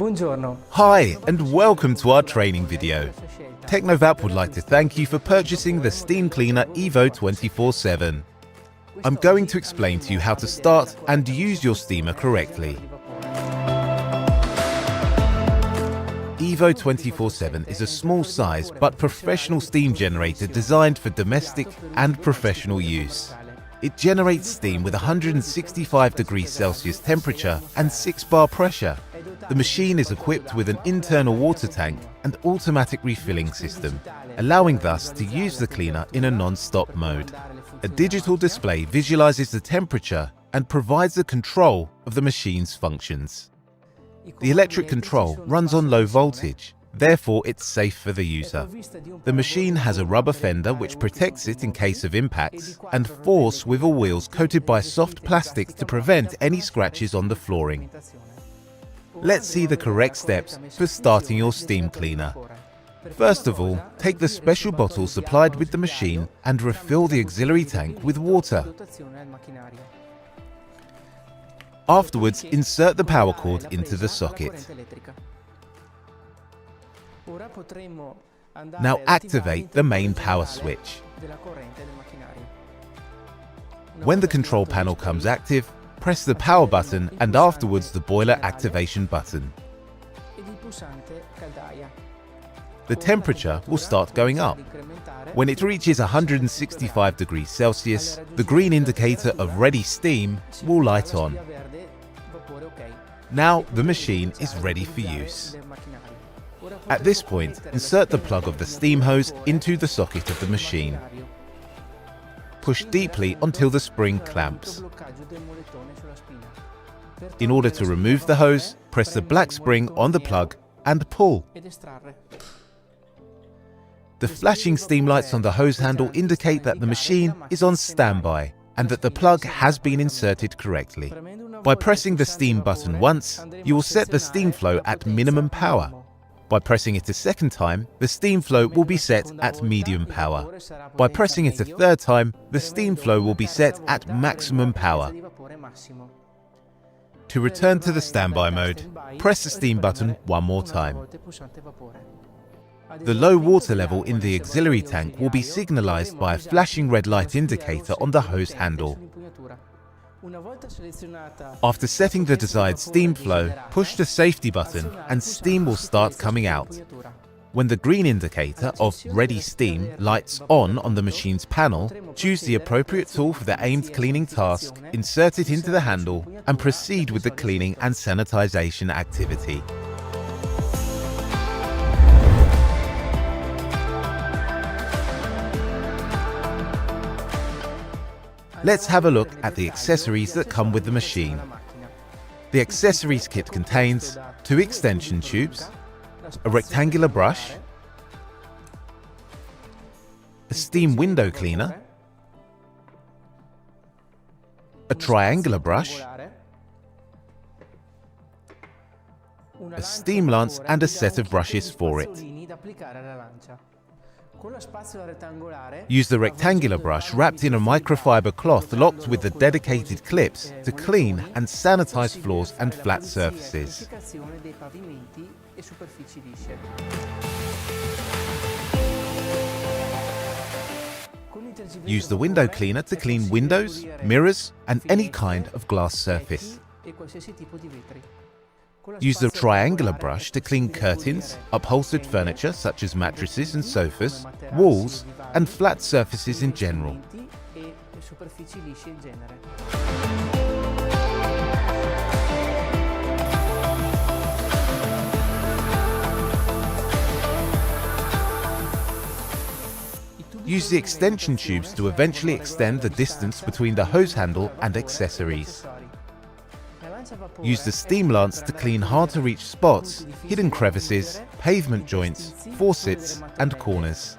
Buongiorno. Hi, and welcome to our training video. Technovap would like to thank you for purchasing the Steam Cleaner Evo 24/7. I'm going to explain to you how to start and use your steamer correctly. Evo 24/7 is a small size but professional steam generator designed for domestic and professional use. It generates steam with 165 degrees Celsius temperature and 6 bar pressure. The machine is equipped with an internal water tank and automatic refilling system, allowing thus to use the cleaner in a non-stop mode. A digital display visualizes the temperature and provides the control of the machine's functions. The electric control runs on low voltage, therefore it's safe for the user. The machine has a rubber fender which protects it in case of impacts, and 4 swivel wheels coated by soft plastic to prevent any scratches on the flooring. Let's see the correct steps for starting your steam cleaner. First of all, take the special bottle supplied with the machine and refill the auxiliary tank with water. Afterwards, insert the power cord into the socket. Now activate the main power switch. When the control panel comes active, press the power button and afterwards the boiler activation button. The temperature will start going up. When it reaches 165 degrees Celsius, the green indicator of ready steam will light on. Now the machine is ready for use. At this point, insert the plug of the steam hose into the socket of the machine. Push deeply until the spring clamps. In order to remove the hose, press the black spring on the plug and pull. The flashing steam lights on the hose handle indicate that the machine is on standby and that the plug has been inserted correctly. By pressing the steam button once, you will set the steam flow at minimum power. By pressing it a second time, the steam flow will be set at medium power. By pressing it a third time, the steam flow will be set at maximum power. To return to the standby mode, press the steam button one more time. The low water level in the auxiliary tank will be signalized by a flashing red light indicator on the hose handle. After setting the desired steam flow, push the safety button and steam will start coming out. When the green indicator of Ready Steam lights on the machine's panel, choose the appropriate tool for the aimed cleaning task, insert it into the handle, and proceed with the cleaning and sanitization activity. Let's have a look at the accessories that come with the machine. The accessories kit contains 2 extension tubes, a rectangular brush, a steam window cleaner, a triangular brush, a steam lance and a set of brushes for it. Use the rectangular brush wrapped in a microfiber cloth locked with the dedicated clips to clean and sanitize floors and flat surfaces. Use the window cleaner to clean windows, mirrors, and any kind of glass surface. Use the triangular brush to clean curtains, upholstered furniture such as mattresses and sofas, walls, and flat surfaces in general. Use the extension tubes to eventually extend the distance between the hose handle and accessories. Use the steam lance to clean hard-to-reach spots, hidden crevices, pavement joints, faucets, and corners.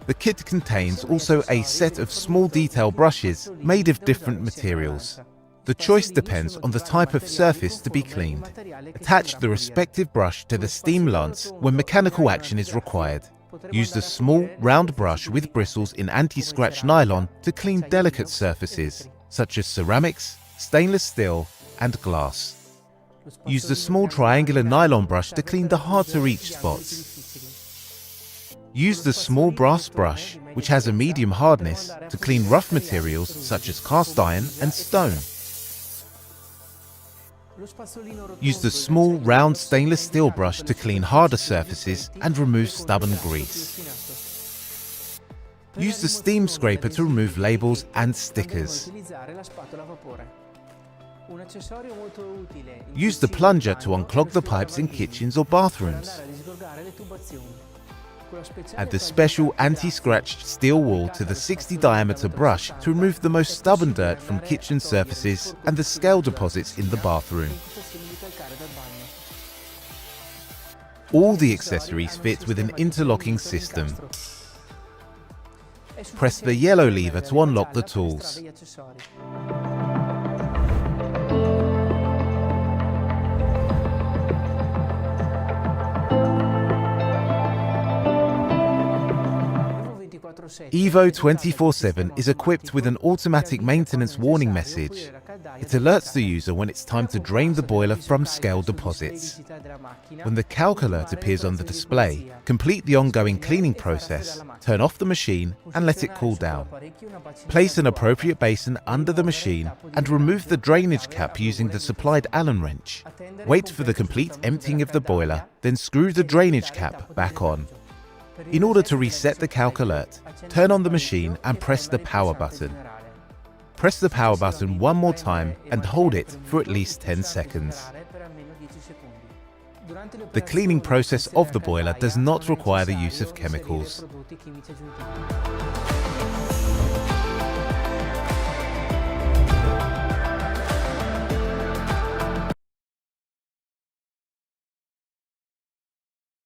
The kit contains also a set of small detail brushes made of different materials. The choice depends on the type of surface to be cleaned. Attach the respective brush to the steam lance when mechanical action is required. Use the small, round brush with bristles in anti-scratch nylon to clean delicate surfaces, such as ceramics, stainless steel, and glass. Use the small triangular nylon brush to clean the hard-to-reach spots. Use the small brass brush, which has a medium hardness, to clean rough materials such as cast iron and stone. Use the small round stainless steel brush to clean harder surfaces and remove stubborn grease. Use the steam scraper to remove labels and stickers. Use the plunger to unclog the pipes in kitchens or bathrooms. Add the special anti-scratched steel wool to the 60 diameter brush to remove the most stubborn dirt from kitchen surfaces and the scale deposits in the bathroom. All the accessories fit with an interlocking system. Press the yellow lever to unlock the tools. Evo 24/7 is equipped with an automatic maintenance warning message. It alerts the user when it's time to drain the boiler from scale deposits. When the calc alert appears on the display, complete the ongoing cleaning process, turn off the machine and let it cool down. Place an appropriate basin under the machine and remove the drainage cap using the supplied Allen wrench. Wait for the complete emptying of the boiler, then screw the drainage cap back on. In order to reset the calc alert, turn on the machine and press the power button. Press the power button one more time and hold it for at least 10 seconds. The cleaning process of the boiler does not require the use of chemicals.